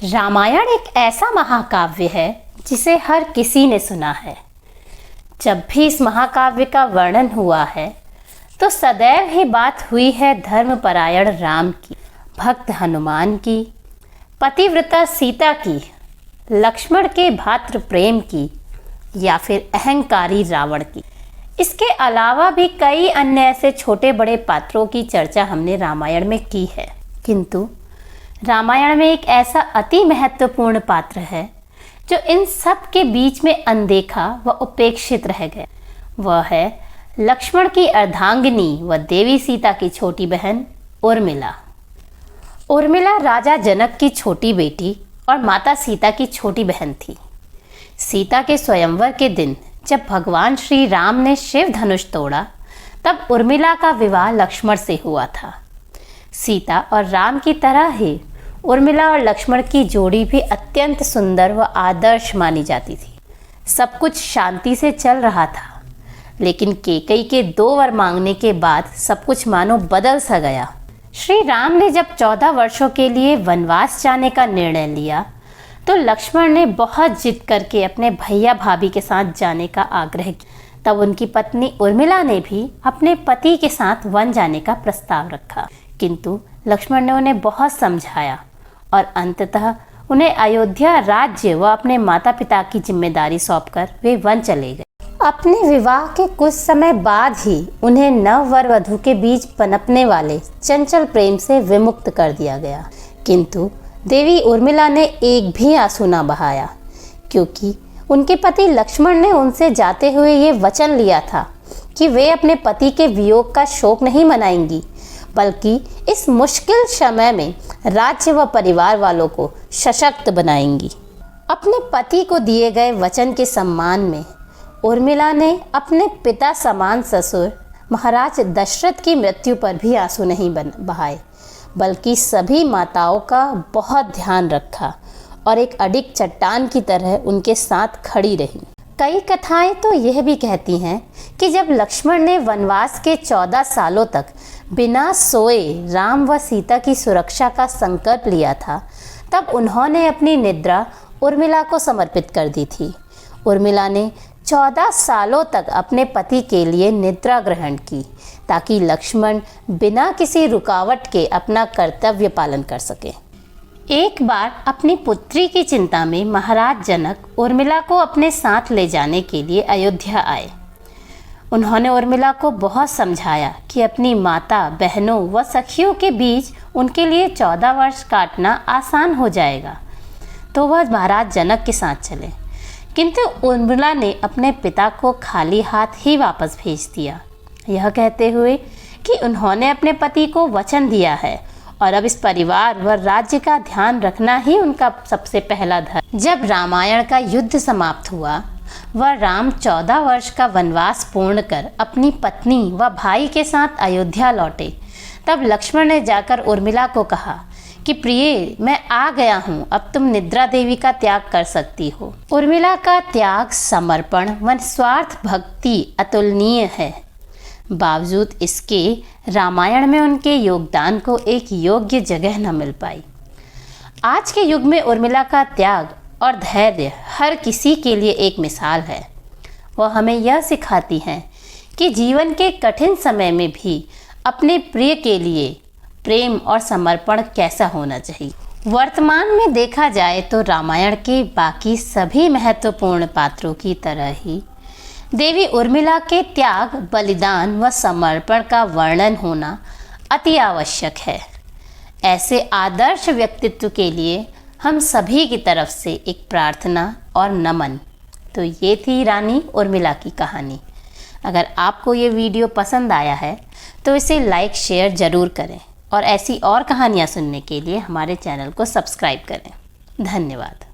रामायण एक ऐसा महाकाव्य है जिसे हर किसी ने सुना है। जब भी इस महाकाव्य का वर्णन हुआ है तो सदैव ही बात हुई है धर्मपरायण राम की, भक्त हनुमान की, पतिव्रता सीता की, लक्ष्मण के भातृ प्रेम की या फिर अहंकारी रावण की। इसके अलावा भी कई अन्य ऐसे छोटे बड़े पात्रों की चर्चा हमने रामायण में की है, किंतु रामायण में एक ऐसा अति महत्वपूर्ण पात्र है जो इन सब के बीच में अनदेखा व उपेक्षित रह गया। वह है लक्ष्मण की अर्धांगिनी व देवी सीता की छोटी बहन उर्मिला। उर्मिला राजा जनक की छोटी बेटी और माता सीता की छोटी बहन थी। सीता के स्वयंवर के दिन जब भगवान श्री राम ने शिव धनुष तोड़ा तब उर्मिला का विवाह लक्ष्मण से हुआ था। सीता और राम की तरह ही उर्मिला और लक्ष्मण की जोड़ी भी अत्यंत सुंदर व आदर्श मानी जाती थी। सब कुछ शांति से चल रहा था, लेकिन कैकेयी के 2 वर मांगने के बाद सब कुछ मानो बदल सा गया। श्री राम ने जब 14 वर्षों के लिए वनवास जाने का निर्णय लिया तो लक्ष्मण ने बहुत जिद करके अपने भैया भाभी के साथ जाने का आग्रह किया। तब उनकी पत्नी उर्मिला ने भी अपने पति के साथ वन जाने का प्रस्ताव रखा, किंतु लक्ष्मण ने उन्हें बहुत समझाया और अंततः उन्हें अयोध्या राज्य व अपने माता पिता की जिम्मेदारी सौंपकर वे वन चले गए। अपने विवाह के कुछ समय बाद ही उन्हें नव वर वधू के बीच पनपने वाले चंचल प्रेम से विमुक्त कर दिया गया, किंतु देवी उर्मिला ने एक भी आंसू न बहाया, क्योंकि उनके पति लक्ष्मण ने उनसे जाते हुए ये वचन लिया था कि वे अपने पति के वियोग का शोक नहीं मनाएंगी, बल्कि इस मुश्किल समय में राज्य व परिवार वालों को सशक्त बनाएंगी। अपने पति को दिए गए वचन के सम्मान में उर्मिला ने अपने पिता समान ससुर महाराज दशरथ की मृत्यु पर भी आंसू नहीं बहाए, बल्कि सभी माताओं का बहुत ध्यान रखा और एक अडिग चट्टान की तरह उनके साथ खड़ी रही। कई कथाएं तो यह भी कहती हैं कि जब लक्ष्मण ने वनवास के 14 सालों तक बिना सोए राम व सीता की सुरक्षा का संकल्प लिया था, तब उन्होंने अपनी निद्रा उर्मिला को समर्पित कर दी थी। उर्मिला ने 14 सालों तक अपने पति के लिए निद्रा ग्रहण की, ताकि लक्ष्मण बिना किसी रुकावट के अपना कर्तव्य पालन कर सके। एक बार अपनी पुत्री की चिंता में महाराज जनक उर्मिला को अपने साथ ले जाने के लिए अयोध्या आए। उन्होंने उर्मिला को बहुत समझाया कि अपनी माता, बहनों व सखियों के बीच उनके लिए 14 वर्ष काटना आसान हो जाएगा, तो वह महाराज जनक के साथ चले। किंतु उर्मिला ने अपने पिता को खाली हाथ ही वापस भेज दिया, यह कहते हुए कि उन्होंने अपने पति को वचन दिया है और अब इस परिवार व राज्य का ध्यान रखना ही उनका सबसे पहला धर्म। जब रामायण का युद्ध समाप्त हुआ वह राम 14 वर्ष का वनवास पूर्ण कर अपनी पत्नी व भाई के साथ अयोध्या लौटे, तब लक्ष्मण ने जाकर उर्मिला को कहा कि प्रिय, मैं आ गया हूँ, अब तुम निद्रा देवी का त्याग कर सकती हो। उर्मिला का त्याग, समर्पण व निस्वार्थ भक्ति अतुलनीय है। बावजूद इसके रामायण में उनके योगदान को एक योग्य जगह न मिल पाई। आज के युग में उर्मिला का त्याग और धैर्य हर किसी के लिए एक मिसाल है। वह हमें यह सिखाती हैं कि जीवन के कठिन समय में भी अपने प्रिय के लिए प्रेम और समर्पण कैसा होना चाहिए। वर्तमान में देखा जाए तो रामायण के बाकी सभी महत्वपूर्ण पात्रों की तरह ही देवी उर्मिला के त्याग, बलिदान व समर्पण का वर्णन होना अति आवश्यक है। ऐसे आदर्श व्यक्तित्व के लिए हम सभी की तरफ से एक प्रार्थना और नमन। तो ये थी रानी उर्मिला की कहानी। अगर आपको ये वीडियो पसंद आया है तो इसे लाइक शेयर ज़रूर करें और ऐसी और कहानियाँ सुनने के लिए हमारे चैनल को सब्सक्राइब करें। धन्यवाद।